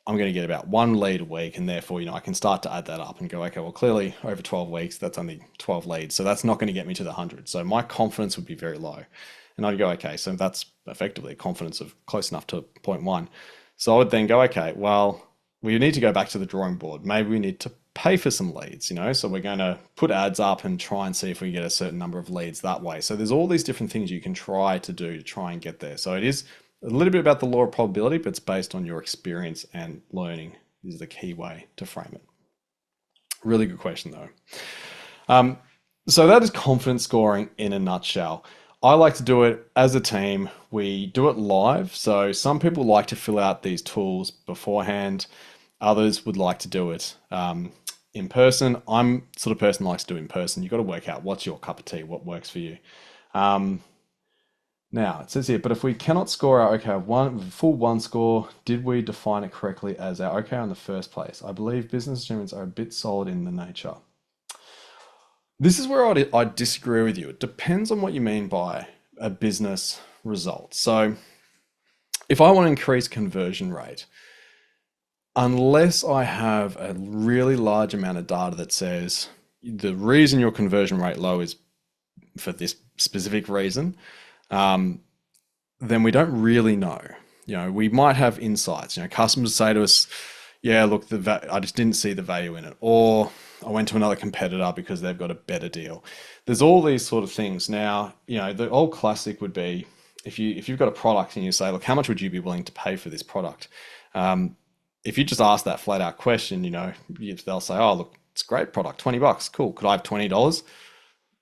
I'm going to get about 1 lead a week. And therefore, I can start to add that up and go, okay, well, clearly over 12 weeks, that's only 12 leads. So that's not going to get me to the 100. So my confidence would be very low. And I'd go, okay, so that's effectively a confidence of close enough to 0.1. So I would then go, okay, well, we need to go back to the drawing board. Maybe we need to pay for some leads, so we're going to put ads up and try and see if we get a certain number of leads that way. So there's all these different things you can try to do to try and get there. So it is a little bit about the law of probability, but it's based on your experience and learning is the key way to frame it. Really good question though. So that is confidence scoring in a nutshell. I like to do it as a team. We do it live. So some people like to fill out these tools beforehand. Others would like to do it in person. I'm the sort of person who likes to do it in person. You've got to work out what's your cup of tea, what works for you. Now it says here, but if we cannot score our OKR full 1 score, did we define it correctly as our OKR in the first place? I believe business achievements are a bit solid in the nature. This is where I disagree with you. It depends on what you mean by a business result. So if I want to increase conversion rate, unless I have a really large amount of data that says the reason your conversion rate low is for this specific reason, then we don't really know. We might have insights. Customers say to us, yeah, look, I just didn't see the value in it. Or I went to another competitor because they've got a better deal. There's all these sort of things. Now, the old classic would be if you've got a product and you say, look, how much would you be willing to pay for this product? If you just ask that flat out question, they'll say, oh, look, it's a great product, $20, cool. Could I have $20?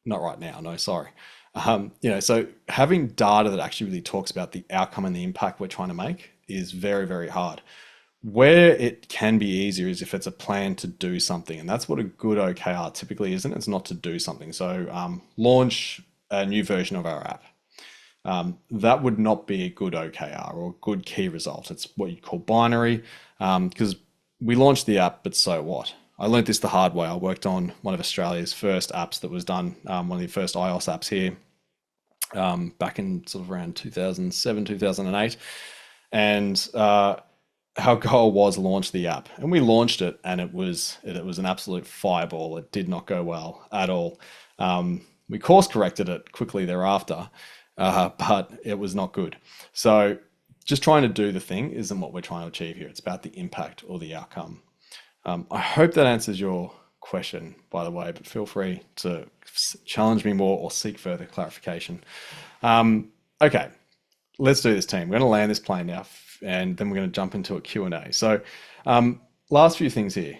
Not right now, no, sorry. So having data that actually really talks about the outcome and the impact we're trying to make is very, very hard. Where it can be easier is if it's a plan to do something. And that's what a good OKR typically isn't. It's not to do something. So launch a new version of our app. That would not be a good OKR or a good key result. It's what you'd call binary because we launched the app, but so what? I learned this the hard way. I worked on one of Australia's first apps that was done, one of the first iOS apps here back in sort of around 2007, 2008. And our goal was launch the app, and we launched it, and it was an absolute fireball. It did not go well at all. We course corrected it quickly thereafter, but it was not good. So just trying to do the thing isn't what we're trying to achieve here. It's about the impact or the outcome. I hope that answers your question, by the way, but feel free to challenge me more or seek further clarification. Okay, let's do this, team. We're going to land this plane now, and then we're going to jump into a Q&A. So last few things here.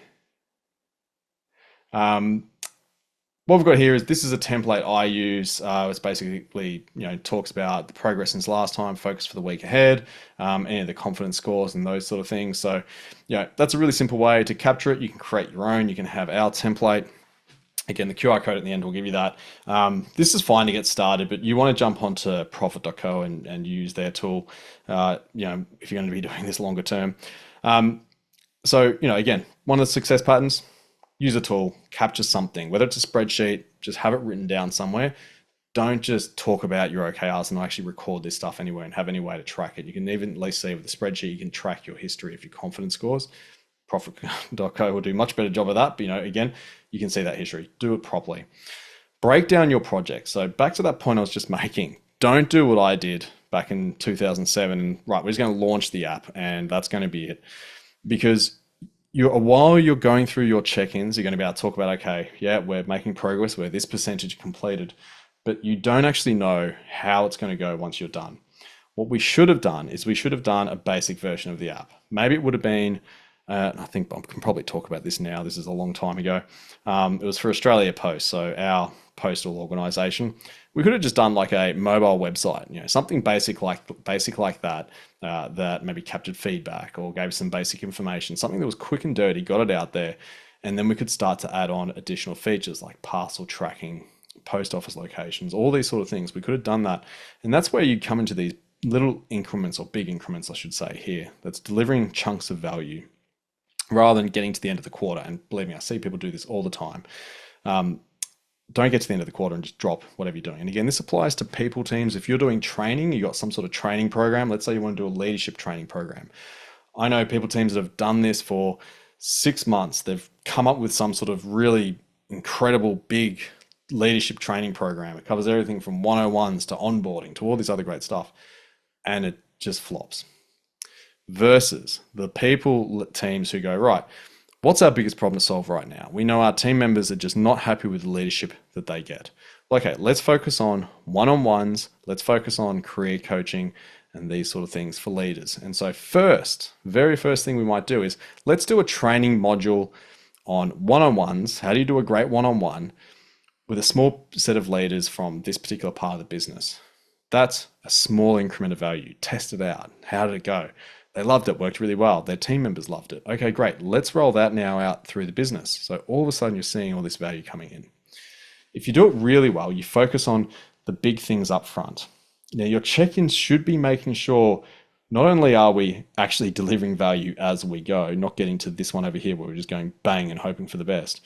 What we've got here is this is a template I use. It's basically, talks about the progress since last time, focus for the week ahead, any of the confidence scores and those sort of things. So, that's a really simple way to capture it. You can create your own. You can have our template. Again, the QR code at the end will give you that. This is fine to get started, but you want to jump onto profit.co and use their tool, if you're going to be doing this longer term. So, again, one of the success patterns, use a tool, capture something, whether it's a spreadsheet, just have it written down somewhere. Don't just talk about your OKRs and actually record this stuff anywhere and have any way to track it. You can even at least see with the spreadsheet, you can track your history of your confidence scores. Profit.co will do a much better job of that. But, again, you can see that history. Do it properly. Break down your project. So back to that point I was just making. Don't do what I did back in 2007. And right, we're just going to launch the app and that's going to be it. Because while you're going through your check-ins, you're going to be able to talk about, okay, yeah, we're making progress, we're this percentage completed, but you don't actually know how it's going to go once you're done. What we should have done is we should have done a basic version of the app. Maybe it would have been, I think I can probably talk about this now. This is a long time ago. It was for Australia Post, so our postal organization. We could have just done like a mobile website, something basic like that, that maybe captured feedback or gave some basic information, something that was quick and dirty, got it out there, and then we could start to add on additional features like parcel tracking, post office locations, all these sort of things. We could have done that, and that's where you come into these little increments, or big increments, I should say here, that's delivering chunks of value rather than getting to the end of the quarter. And believe me, I see people do this all the time. Don't get to the end of the quarter and just drop whatever you're doing. And again, this applies to people teams. If you're doing training, you got some sort of training program. Let's say you want to do a leadership training program. I know people teams that have done this for 6 months. They've come up with some sort of really incredible big leadership training program. It covers everything from 101s to onboarding to all this other great stuff. And it just flops. Versus the people teams who go, right, what's our biggest problem to solve right now? We know our team members are just not happy with the leadership that they get. Okay, let's focus on one-on-ones. Let's focus on career coaching and these sort of things for leaders. And so very first thing we might do is let's do a training module on one-on-ones. How do you do a great one-on-one with a small set of leaders from this particular part of the business? That's a small increment of value. Test it out. How did it go? They loved it, worked really well. Their team members loved it. Okay, great. Let's roll that now out through the business. So all of a sudden you're seeing all this value coming in. If you do it really well, you focus on the big things up front. Now your check-ins should be making sure not only are we actually delivering value as we go, not getting to this one over here where we're just going bang and hoping for the best,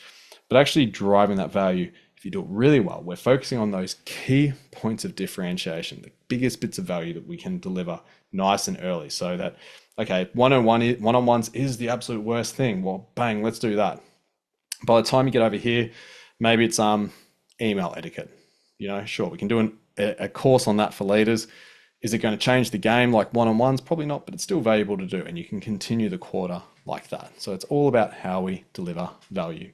but actually driving that value. If you do it really well, we're focusing on those key points of differentiation, the biggest bits of value that we can deliver nice and early, so that, okay, one-on-ones is the absolute worst thing. Well, bang, let's do that. By the time you get over here, maybe it's email etiquette. Sure, we can do a course on that for leaders. Is it going to change the game like one-on-ones? Probably not, but it's still valuable to do, and you can continue the quarter like that. So it's all about how we deliver value.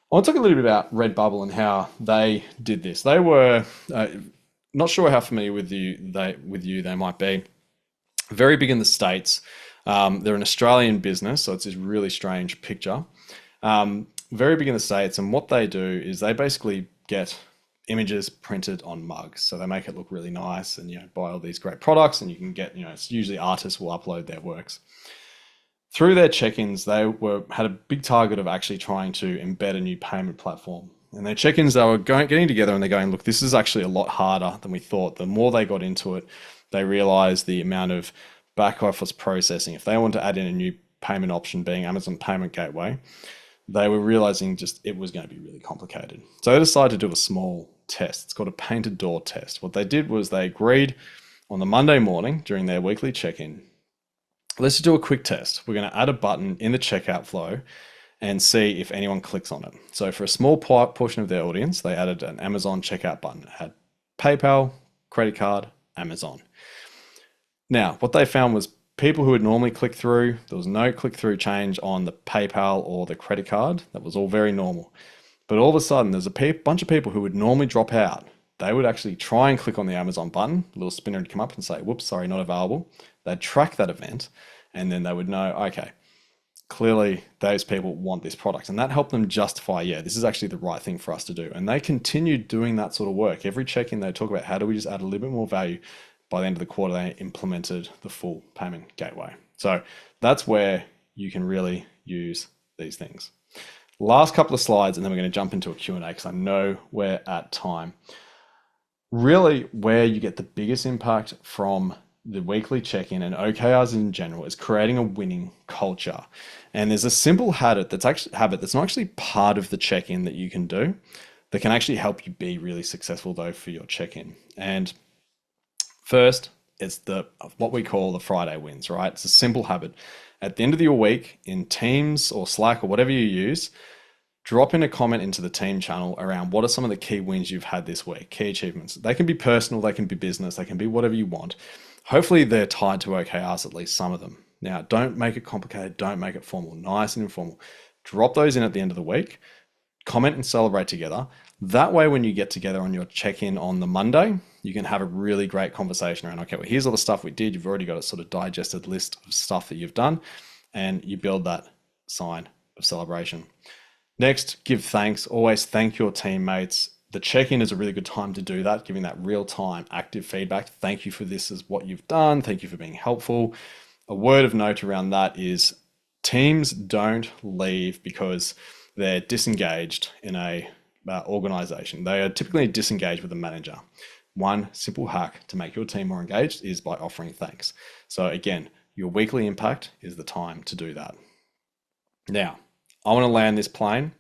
I want to talk a little bit about Redbubble and how they did this. They were not sure how familiar with you they might be. Very big in the States. They're an Australian business, so it's this really strange picture. Very big in the States, and what they do is they basically get images printed on mugs. So they make it look really nice, and buy all these great products, and you can get, it's usually artists will upload their works. Through their check-ins, they had a big target of actually trying to embed a new payment platform. And their check-ins, they were getting together and they're going, look, this is actually a lot harder than we thought. The more they got into it, they realized the amount of back office processing. If they want to add in a new payment option, being Amazon Payment Gateway, they were realizing just it was going to be really complicated. So they decided to do a small test. It's called a painted door test. What they did was they agreed on the Monday morning during their weekly check-in, let's just do a quick test. We're going to add a button in the checkout flow and see if anyone clicks on it. So for a small portion of their audience, they added an Amazon checkout button. It had PayPal, credit card, Amazon. Now, what they found was people who would normally click through, there was no click-through change on the PayPal or the credit card. That was all very normal. But all of a sudden, there's a bunch of people who would normally drop out. They would actually try and click on the Amazon button. A little spinner would come up and say, whoops, sorry, not available. They'd track that event, and then they would know, okay, clearly those people want this product. And that helped them justify, yeah, this is actually the right thing for us to do. And they continued doing that sort of work. Every check-in, they talk about how do we just add a little bit more value. By the end of the quarter, they implemented the full payment gateway. So that's where you can really use these things. Last couple of slides, and then we're going to jump into a Q&A because I know we're at time. Really, where you get the biggest impact from the weekly check-in and OKRs in general is creating a winning culture. And there's a simple habit that's not actually part of the check-in that you can do that can actually help you be really successful though for your check-in. And first, it's what we call the Friday wins, right? It's a simple habit. At the end of your week in Teams or Slack or whatever you use, drop in a comment into the team channel around what are some of the key wins you've had this week, key achievements. They can be personal, they can be business, they can be whatever you want. Hopefully they're tied to OKRs, at least some of them. Now, don't make it complicated. Don't make it formal. Nice and informal. Drop those in at the end of the week. Comment and celebrate together. That way, when you get together on your check-in on the Monday, you can have a really great conversation around, okay, well, here's all the stuff we did. You've already got a sort of digested list of stuff that you've done, and you build that sign of celebration. Next, give thanks. Always thank your teammates. The check-in is a really good time to do that, giving that real-time active feedback. Thank you for this is what you've done. Thank you for being helpful. A word of note around that is teams don't leave because they're disengaged in a organization. They are typically disengaged with a manager. One simple hack to make your team more engaged is by offering thanks. So again, your weekly impact is the time to do that. Now, I want to land this plane.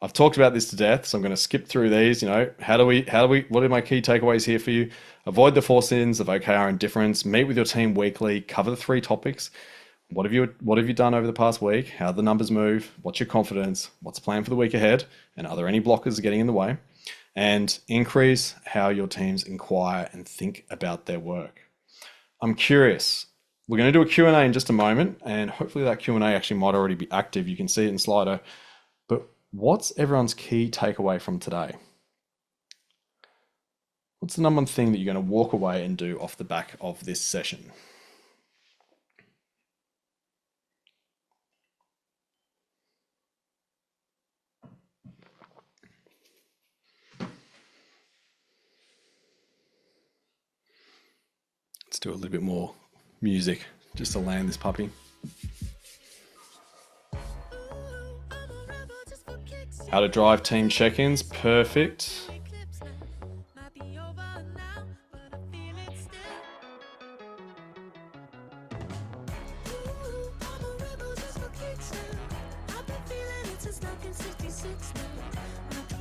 I've talked about this to death, so I'm going to skip through these. What are my key takeaways here for you? Avoid the 4 sins of OKR indifference. Meet with your team weekly. Cover the 3 topics. What have you done over the past week? How do the numbers move? What's your confidence? What's the plan for the week ahead? And are there any blockers getting in the way? And increase how your teams inquire and think about their work. I'm curious. We're going to do a Q&A in just a moment, and hopefully that Q&A actually might already be active. You can see it in Slido. But what's everyone's key takeaway from today? What's the number one thing that you're going to walk away and do off the back of this session? Let's do a little bit more music just to land this puppy. How to drive team check-ins, perfect.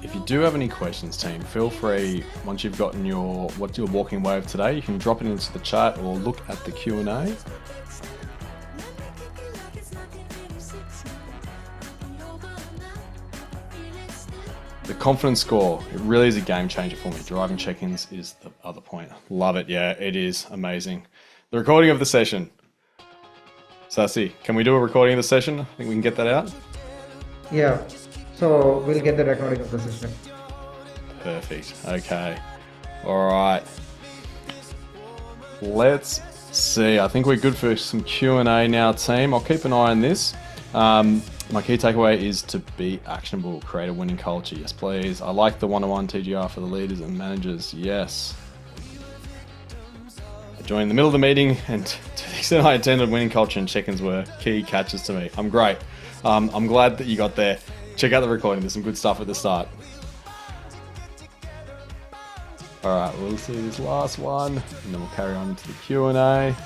If you do have any questions, team, feel free, once you've gotten what you're walking away with today, you can drop it into the chat or look at the Q&A. The confidence score, it really is a game changer for me. Driving check-ins is the other point. Love it. Yeah, it is amazing. The recording of the session. Sassy, can we do a recording of the session? I think we can get that out. Yeah. So we'll get the recording of the session. Perfect. Okay. All right. Let's see. I think we're good for some Q&A now, team. I'll keep an eye on this. My key takeaway is to be actionable, create a winning culture. Yes, please. I like the one-on-one TGR for the leaders and managers. Yes. I joined in the middle of the meeting, and to the extent I attended, winning culture and check-ins were key catches to me. I'm great. I'm glad that you got there. Check out the recording. There's some good stuff at the start. All right, we'll see this last one, and then we'll carry on to the Q&A.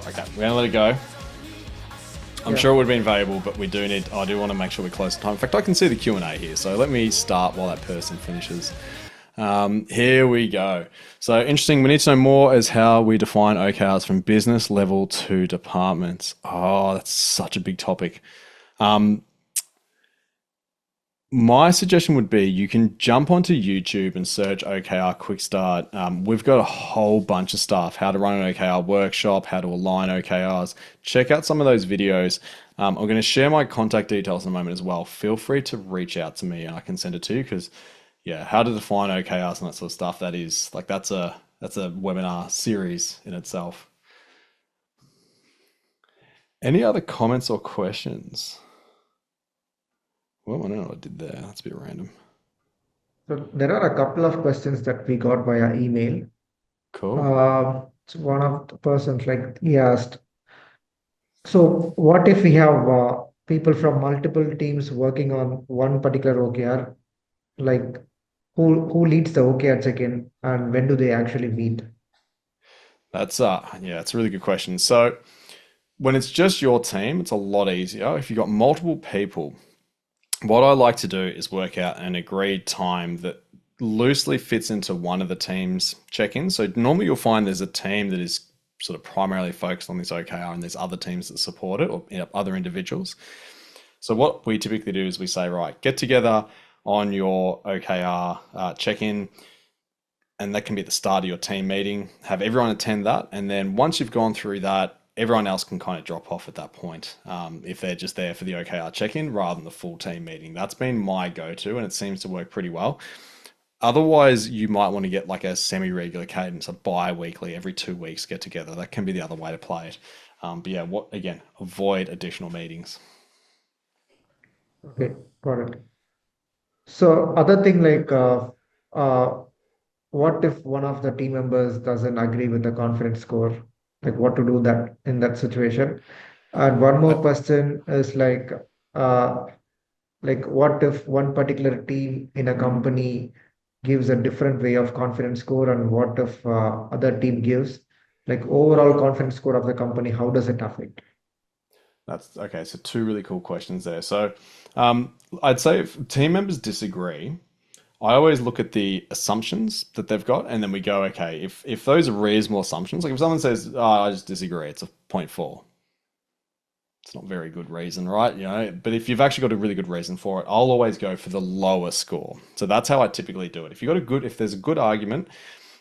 Okay, we're going to let it go. I'm sure it would have been valuable, but I do want to make sure we're close to time. In fact, I can see the Q&A here, so let me start while that person finishes. Here we go. So interesting, we need to know more as how we define OKRs from business level to departments. Oh, that's such a big topic. My suggestion would be you can jump onto YouTube and search OKR Quick Start. We've got a whole bunch of stuff, how to run an OKR workshop, how to align OKRs. Check out some of those videos. I'm going to share my contact details in a moment as well. Feel free to reach out to me and I can send it to you because, yeah, how to define OKRs and that sort of stuff, that's a webinar series in itself. Any other comments or questions? Well, I don't know what I did there. That's a bit random. So there are a couple of questions that we got via email. Cool. So one of the persons, he asked, so what if we have people from multiple teams working on one particular OKR? Like who leads the OKR check-in and when do they actually meet? That's it's a really good question. So when it's just your team, it's a lot easier. If you've got multiple people, what I like to do is work out an agreed time that loosely fits into one of the team's check-ins. So normally you'll find there's a team that is sort of primarily focused on this OKR and there's other teams that support it or other individuals. So what we typically do is we say, right, get together on your OKR check-in. and that can be at the start of your team meeting. Have everyone attend that, and then once you've gone through that, everyone else can kind of drop off at that point, if they're just there for the OKR check-in rather than the full team meeting. That's been my go-to, and it seems to work pretty well. Otherwise, you might want to get like a semi-regular cadence, a bi-weekly, every 2 weeks get together. That can be the other way to play it. But yeah, what again? Avoid additional meetings. Okay, got it. So other thing like uh, what if one of the team members doesn't agree with the confidence score? Like what to do that in that situation? And one I, more question is uh, like what if one particular team in a company gives a different way of confidence score, and what if other team gives like overall confidence score of the company? How does it affect? that's okay. So two really cool questions there. So I'd say if team members disagree, I always look at the assumptions that they've got, and then we go, okay, if those are reasonable assumptions, like if someone says, oh, I just disagree, it's a 0.4. It's not very good reason, right? But if you've actually got a really good reason for it, I'll always go for the lower score. So that's how I typically do it. If there's a good argument,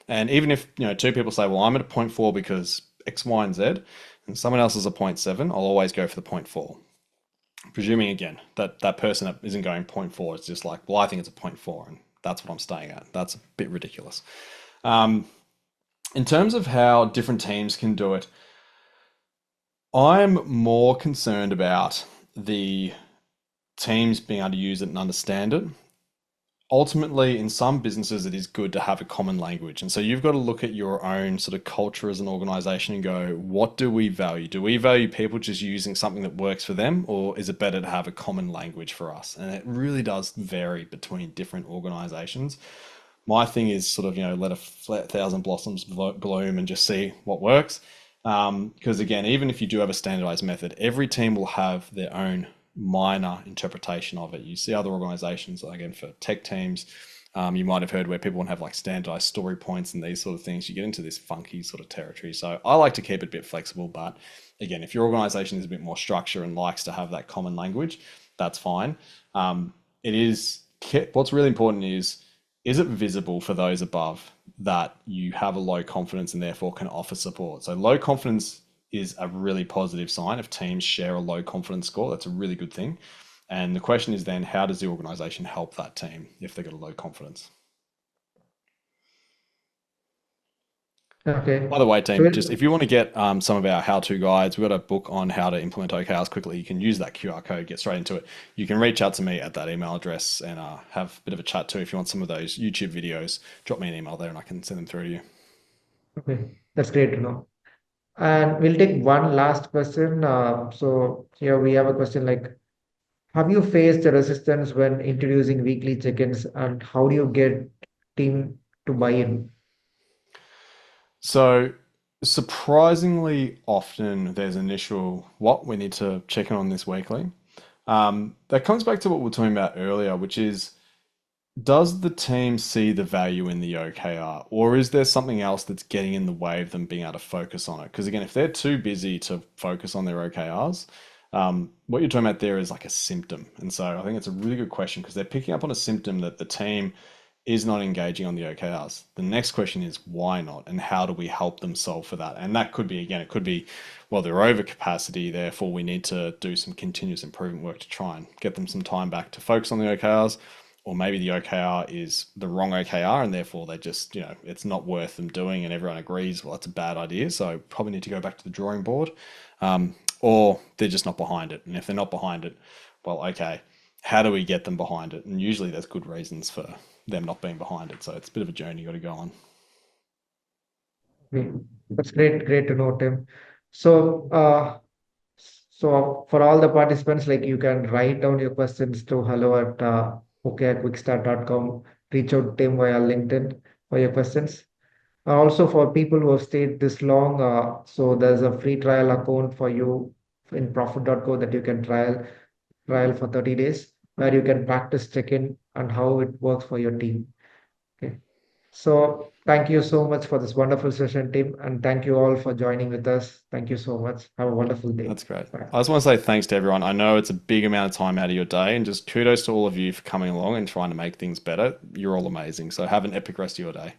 and even if two people say, well, I'm at a 0.4 because X, Y, and Z, and someone else is a 0.7, I'll always go for the 0.4. Presuming again that that person that isn't going 0.4 is just like, well, I think it's a 0.4, and that's what I'm staying at. That's a bit ridiculous. Um, in terms of how different teams can do it, I'm more concerned about the teams being able to use it and understand it. Ultimately, in some businesses, it is good to have a common language. And so you've got to look at your own sort of culture as an organization and go, what do we value? Do we value people just using something that works for them, or is it better to have a common language for us? And it really does vary between different organizations. My thing is sort of, let a thousand blossoms bloom and just see what works. Because again, even if you do have a standardized method, every team will have their own minor interpretation of it. You see other organizations, again, for tech teams, you might have heard where people want to have like standardized story points and these sort of things. You get into this funky sort of territory. So I like to keep it a bit flexible. But again, if your organization is a bit more structure and likes to have that common language, that's fine. It is what's really important is it visible for those above that you have a low confidence and therefore can offer support? So low confidence is a really positive sign. If teams share a low confidence score, that's a really good thing. And the question is then, how does the organization help that team if they've got a low confidence? Okay. By the way, So team, just if you want to get some of our how-to guides, we've got a book on how to implement OKRs quickly. You can use that QR code, get straight into it. You can reach out to me at that email address and have a bit of a chat too. If you want some of those YouTube videos, drop me an email there and I can send them through to you. okay, that's great to know. And we'll take one last question. So here we have a question like, have you faced a resistance when introducing weekly check-ins, and how do you get team to buy in? So surprisingly often there's initial, what, we need to check in on this weekly. That comes back to what we were talking about earlier, which is, does the team see the value in the OKR, or is there something else that's getting in the way of them being able to focus on it? Because again, if they're too busy to focus on their OKRs, what you're talking about there is like a symptom. And so I think it's a really good question because they're picking up on a symptom that the team is not engaging on the OKRs. The next question is why not, and how do we help them solve for that? And that could be, again, it could be, well, they're over capacity, therefore we need to do some continuous improvement work to try and get them some time back to focus on the OKRs. Or maybe the OKR is the wrong OKR and therefore they just, it's not worth them doing and everyone agrees, well, that's a bad idea. So probably need to go back to the drawing board. Or they're just not behind it. And if they're not behind it, well, okay, how do we get them behind it? And usually there's good reasons for them not being behind it. So it's a bit of a journey you got to go on. Okay, that's great to know, Tim. So, so for all the participants, like you can write down your questions to hello at okquickstart.com. Reach out to Tim via LinkedIn for your questions. Also, for people who have stayed this long, so there's a free trial account for you in profit.co that you can trial for 30 days, where you can practice check-in and how it works for your team. Okay. So thank you so much for this wonderful session, Tim, and thank you all for joining with us. Thank you so much. Have a wonderful day. That's great. Bye. I just want to say thanks to everyone. I know it's a big amount of time out of your day, and just kudos to all of you for coming along and trying to make things better. You're all amazing. So have an epic rest of your day.